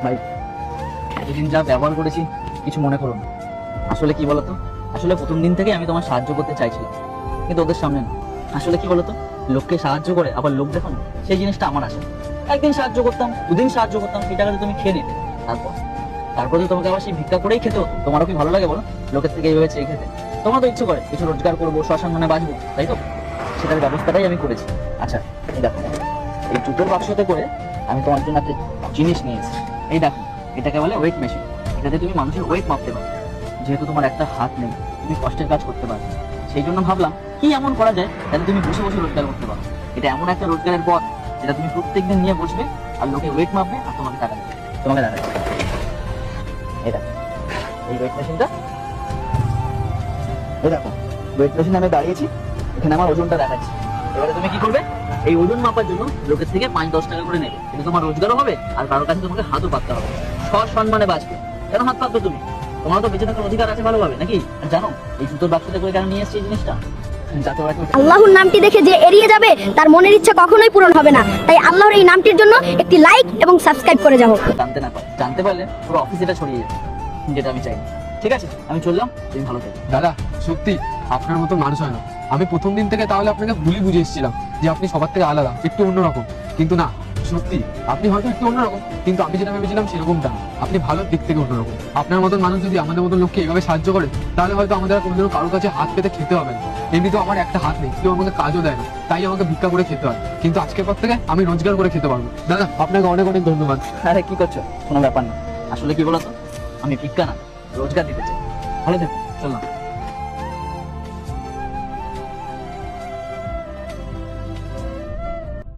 ভাই এতদিন যা ব্যবহার করেছি কিছু মনে করো না। আসলে কি বলতো, আসলে প্রথম দিন থেকে আমি তোমার সাহায্য করতে চাইছিলাম, কিন্তু ওদের সামনে না। আসলে কি বলতো, লোককে সাহায্য করে আবার লোক দেখো না, সেই জিনিসটা আমার আসে। একদিন সাহায্য করতাম, দুদিন সাহায্য করতাম, সেই টাকাটা তুমি খেয়ে নিতে। তারপর যদি তোমাকে আবার সেই ভিক্ষা করেই খেতে হতো, তোমারও কি ভালো লাগে বলো? লোকের থেকে এইভাবে চেয়ে খেতে। তোমার তো ইচ্ছে করে কিছু রোজগার করবো, শ্মশানে বাঁচবো, তাই তো? সেটার ব্যবস্থাটাই আমি করেছি। আচ্ছা এই দেখো, এই জুতোর বাক্সতে করে আমি তোমার জন্য একটা জিনিস নিয়েছি। এই দেখো, এটাকে বলে ওয়েট মেশিন। এটাতে তুমি মানুষের ওয়েট মাপতে পারো। যেহেতু তোমার একটা হাত নেই, তুমি কষ্টের কাজ করতে পারবে। সেই জন্য ভাবলাম কি এমন করা যায় যাতে তুমি বসে বসে রোজগার করতে পারো। এটা এমন একটা রোজগারের পথ যেটা তুমি প্রত্যেকদিন নিয়ে বসবে, আর লোকে ওয়েট মাপবে, আর তোমাকে টাকা দেবে। তোমাকে টাকা দেবে। এই দেখো, এই ওয়েট মেশিনটা, এই দেখো ওয়েট মেশিন আমি দাঁড়িয়েছি, এখানে আমার ওজনটা দেখাচ্ছি। এবারে তুমি কি করবে, এই ওজন মাপার জন্য লোকের থেকে 5-10 টাকা করে নেবে। কিন্তু তোমার রোজগারও হবে, আর কারোর কাছে তোমাকে হাতও পাততে হবে। সম্মানে বাঁচবে। কেন হাত পাতবে তুমি? তোমার তো বেঁচে থাকার অধিকার আছে ভালোভাবে, নাকি? আর জানো এই জুতোর বাক্সতে করে কেন নিয়ে এসেছি এই জিনিসটা? যাতে ওরা আল্লাহর নামটি দেখে যে এড়িয়ে যাবে তার মনের ইচ্ছা কখনোই পূরণ হবে না। তাই আল্লাহর এই নামটির জন্য একটি লাইক এবং সাবস্ক্রাইব করে যাও। জানতে না পারে, জানতে পারলে পুরো অফিস এটা ছড়িয়ে যাবে, যেটা আমি চাই না। ঠিক আছে, আমি চললাম, তুমি ভালো থেকো। দাদা সত্যি আপনার মতো মানুষ হয় না। আমি প্রথম দিন থেকে তাহলে আপনাকে ভুলই বুঝে এসেছিলাম যে আপনি সবার থেকে আলাদা, একটু অন্যরকম। কিন্তু না, সত্যি আপনি হয়তো একটু অন্যরকম, কিন্তু আমি যেটা ভেবেছিলাম সেরকমটা না। আপনি ভালো দিক থেকে অন্যরকম। আপনার মতন মানুষ যদি আমাদের মতন লোককে এভাবে সাহায্য করে, তাহলে হয়তো আমাদের আর কোনোদিনও কারোর কাছে হাত পেতে খেতে হবে না। এমনি তো আমার একটা হাত নেই, কেউ আমাকে কাজও দেয় না, তাই আমাকে ভিক্ষা করে খেতে হয়। কিন্তু আজকের পর থেকে আমি রোজগার করে খেতে পারবো। দাদা আপনাকে অনেক অনেক ধন্যবাদ। আরে কি করছো, কোনো ব্যাপার না। আসলে কি বলতো, আমি ভিক্ষা না, রোজগার দিতে চাই। ভালো থেকো, চললাম।